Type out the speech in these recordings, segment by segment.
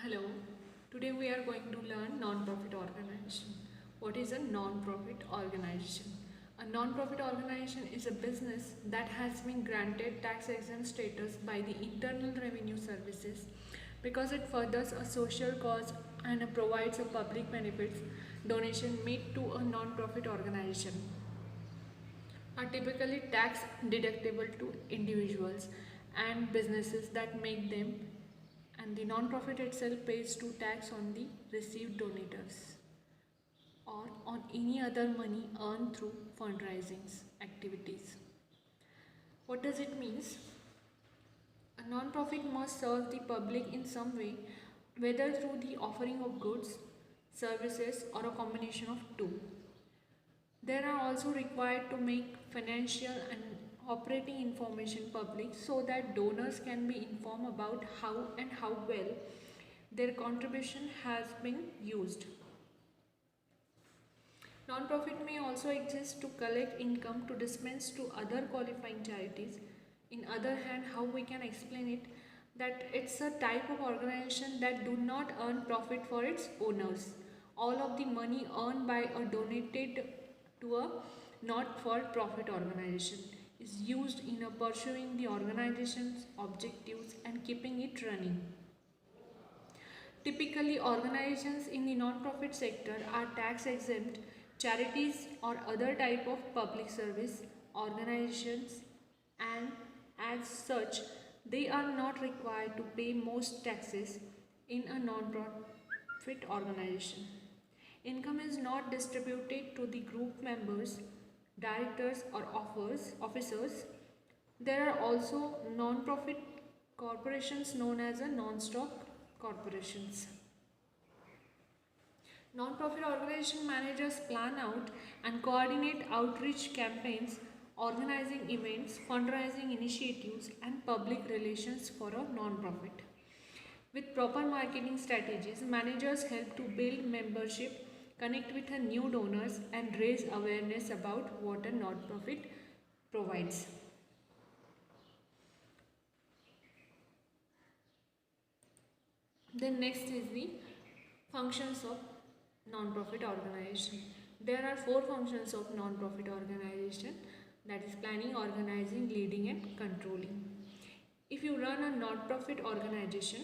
Hello, today we are going to learn non-profit organization. What is a non-profit organization? A non-profit organization is a business that has been granted tax exempt status by the Internal Revenue Services because it furthers a social cause and provides a public benefits donation made to a non-profit organization are typically tax deductible to individuals and businesses that make them, and the non-profit itself pays to tax on the received donators or on any other money earned through fundraising activities. What does it mean? A non-profit must serve the public in some way, whether through the offering of goods, services, or a combination of two. They are also required to make financial and operating information public so that donors can be informed about how and how well their contribution has been used. Non-profit may also exist to collect income to dispense to other qualifying charities. In other hand, how we can explain it, that it's a type of organization that do not earn profit for its owners. All of the money earned by a donated to a not-for-profit organization is used in pursuing the organization's objectives and keeping it running. Typically, organizations in the non-profit sector are tax exempt. Charities or other type of public service organizations, and as such they are not required to pay most taxes in a non-profit organization. Income is not distributed to the group members, directors or officers. There are also non-profit corporations known as a non-stock corporations. Non-profit organization managers plan out and coordinate outreach campaigns, organizing events, fundraising initiatives, and public relations for a non-profit. With proper marketing strategies, managers help to build membership, connect with new donors, and raise awareness about what a non-profit provides. Then next is the functions of non-profit organization. There are four functions of non-profit organization, that is planning, organizing, leading and controlling. If you run a non-profit organization,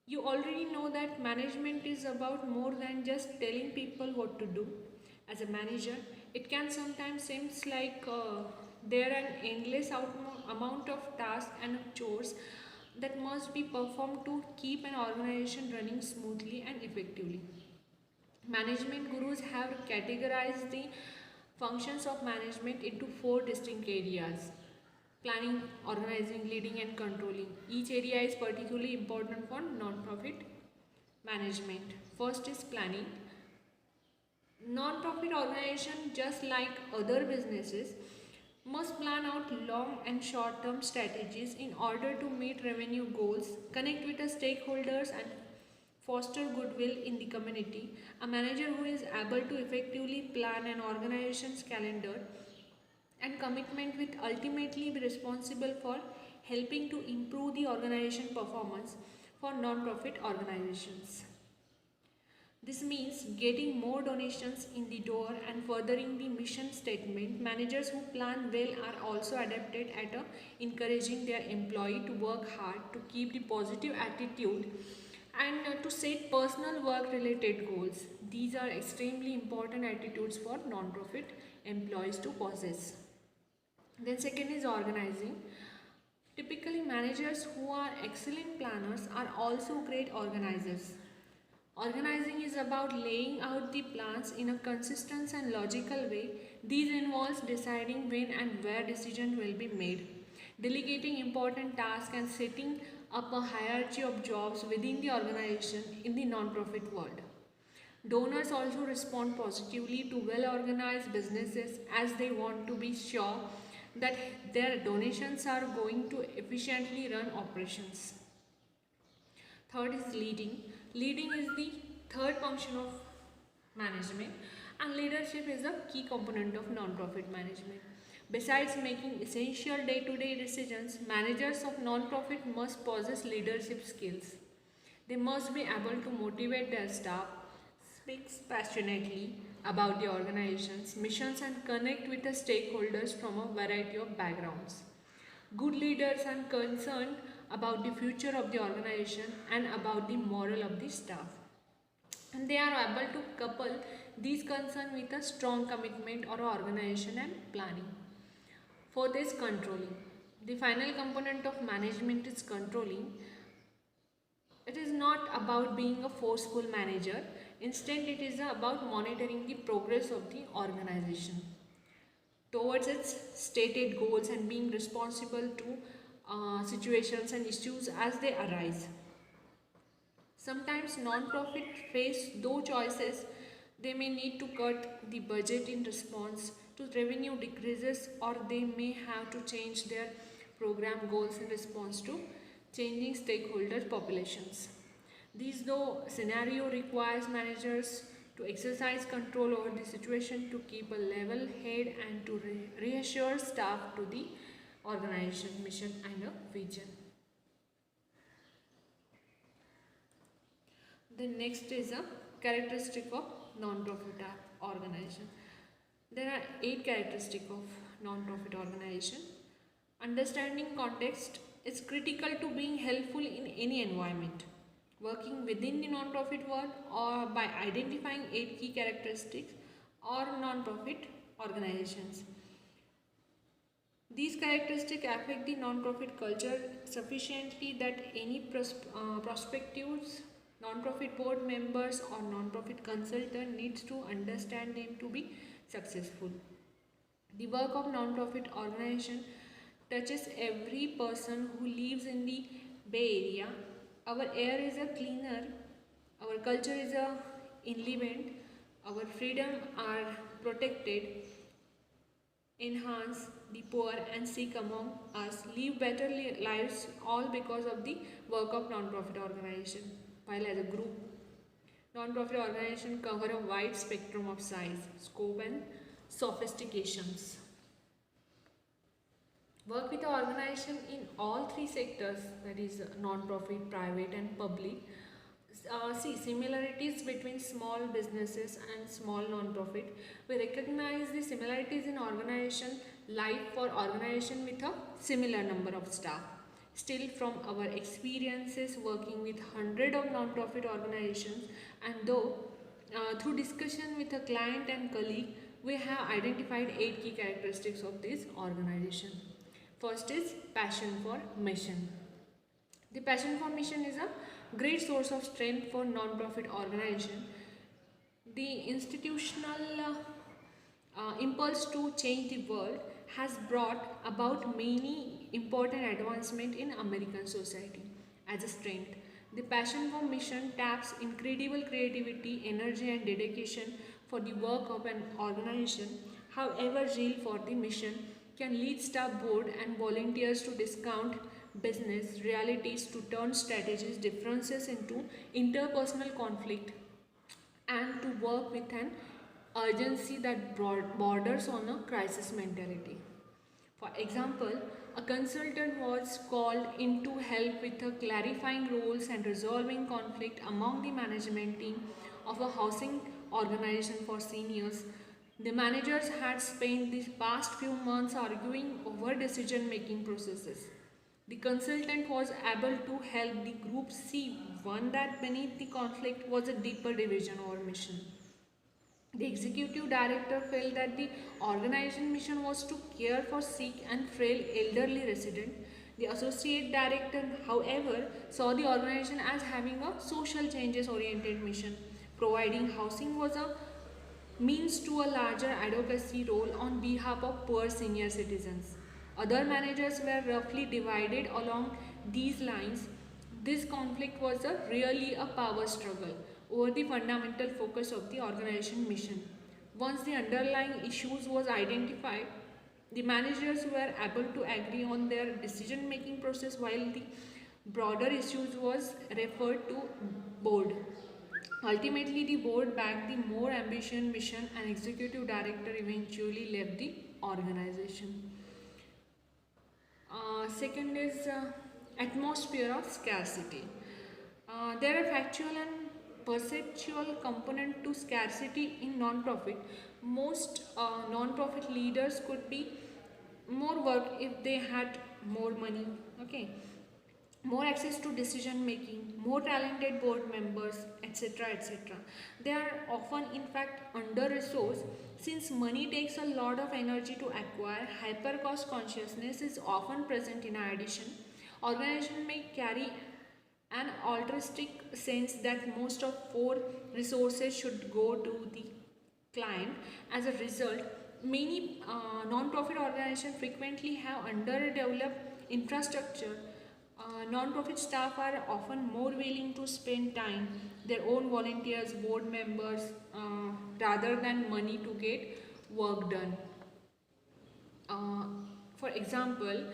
you already know that management is about more than just telling people what to do. As a manager, it can sometimes seems like there are an endless amount of tasks and chores that must be performed to keep an organization running smoothly and effectively. Management gurus have categorized the functions of management into four distinct areas: planning, organizing, leading, and controlling. Each area is particularly important for non-profit management. First is planning. Non-profit organization, just like other businesses, must plan out long and short-term strategies in order to meet revenue goals, connect with the stakeholders, and foster goodwill in the community. A manager who is able to effectively plan an organization's calendar and commitment will ultimately be responsible for helping to improve the organization performance for non-profit organizations. This means getting more donations in the door and furthering the mission statement. Managers who plan well are also adapted at encouraging their employee to work hard, to keep the positive attitude, and to set personal work related goals. These are extremely important attitudes for non-profit employees to possess. Then second is organizing. Typically, managers who are excellent planners are also great organizers. Organizing is about laying out the plans in a consistent and logical way. These involves deciding when and where decisions will be made, delegating important tasks, and setting up a hierarchy of jobs within the organization in the non-profit world. Donors also respond positively to well-organized businesses as they want to be sure that their donations are going to efficiently run operations. Third is leading. Leading is the third function of management, and leadership is a key component of non-profit management. Besides making essential day-to-day decisions, managers of non-profit must possess leadership skills. They must be able to motivate their staff, speak passionately about the organization's missions, and connect with the stakeholders from a variety of backgrounds. Good leaders are concerned about the future of the organization and about the moral of the staff. And they are able to couple these concerns with a strong commitment or organization and planning. Fourth is controlling. The final component of management is controlling. It is not about being a forceful manager. Instead, it is about monitoring the progress of the organization towards its stated goals and being responsible to situations and issues as they arise. Sometimes non-profit face those choices. They may need to cut the budget in response to revenue decreases, or they may have to change their program goals in response to changing stakeholder populations. These though scenario requires managers to exercise control over the situation, to keep a level head and to reassure staff to the organization mission and a vision. The next is a characteristic of non-profit organization. There are 8 characteristics of non-profit organization. Understanding context is critical to being helpful in any environment. Working within the non-profit world or by identifying 8 key characteristics or non-profit organizations. These characteristics affect the non-profit culture sufficiently that any prospective non-profit board members or non-profit consultant needs to understand them to be successful. The work of non-profit organization touches every person who lives in the Bay Area. Our air is a cleaner, our culture is a enlivened, our freedom are protected, enhance, the poor and sick among us live better lives, all because of the work of non-profit organization. While as a group, non-profit organization cover a wide spectrum of size, scope and sophistications. Work with the organization in all 3 sectors, that is non-profit, private and public. See similarities between small businesses and small non-profit. We recognize the similarities in organization life for organization with a similar number of staff. Still, from our experiences working with hundreds of non-profit organizations, and though through discussion with a client and colleague, we have identified 8 key characteristics of this organization. First is passion for mission. The passion for mission is a great source of strength for non-profit organization. The institutional impulse to change the world has brought about many important advancements in American society. As a strength, the passion for mission taps incredible creativity, energy and dedication for the work of an organization. However, zeal for the mission can lead staff, board and volunteers to discount business realities, to turn strategies differences into interpersonal conflict, and to work with an urgency that borders on a crisis mentality. For example, a consultant was called in to help with clarifying roles and resolving conflict among the management team of a housing organization for seniors. The managers had spent the past few months arguing over decision making processes. The consultant was able to help the group see one that beneath the conflict was a deeper division or mission. The executive director felt that the organization mission was to care for sick and frail elderly residents. The associate director, however, saw the organization as having a social changes oriented mission. Providing housing was a means to a larger advocacy role on behalf of poor senior citizens. Other managers were roughly divided along these lines. This conflict was really a power struggle over the fundamental focus of the organization mission. Once the underlying issues was identified, the managers were able to agree on their decision making process while the broader issues was referred to board. Ultimately, the board backed the more ambitious mission and executive director eventually left the organization. Second is atmosphere of scarcity. There are factual and perceptual component to scarcity in non-profit. Most non-profit leaders could be more work if they had more money. Okay, more access to decision making, more talented board members, etc. etc. They are often, in fact, under resourced since money takes a lot of energy to acquire. Hyper cost consciousness is often present in addition. Organization may carry an altruistic sense that most of four resources should go to the client. As a result, many non-profit organizations frequently have underdeveloped infrastructure. Non-profit staff are often more willing to spend time, their own volunteers, board members, rather than money to get work done. Uh, for example,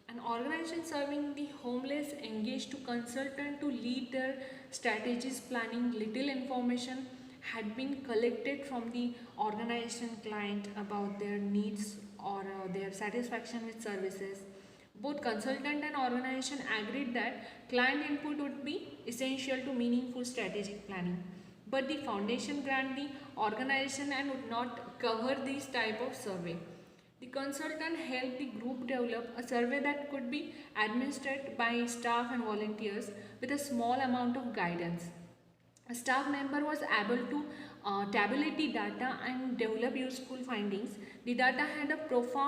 an organization serving the homeless engaged to consultant to lead their strategies planning. Little information had been collected from the organization client about their needs or their satisfaction with services. Both consultant and organization agreed that client input would be essential to meaningful strategic planning. But the foundation grant the organization and would not cover this type of survey. The consultant helped the group develop a survey that could be administered by staff and volunteers with a small amount of guidance. A staff member was able to tabulate the data and develop useful findings. The data had a profound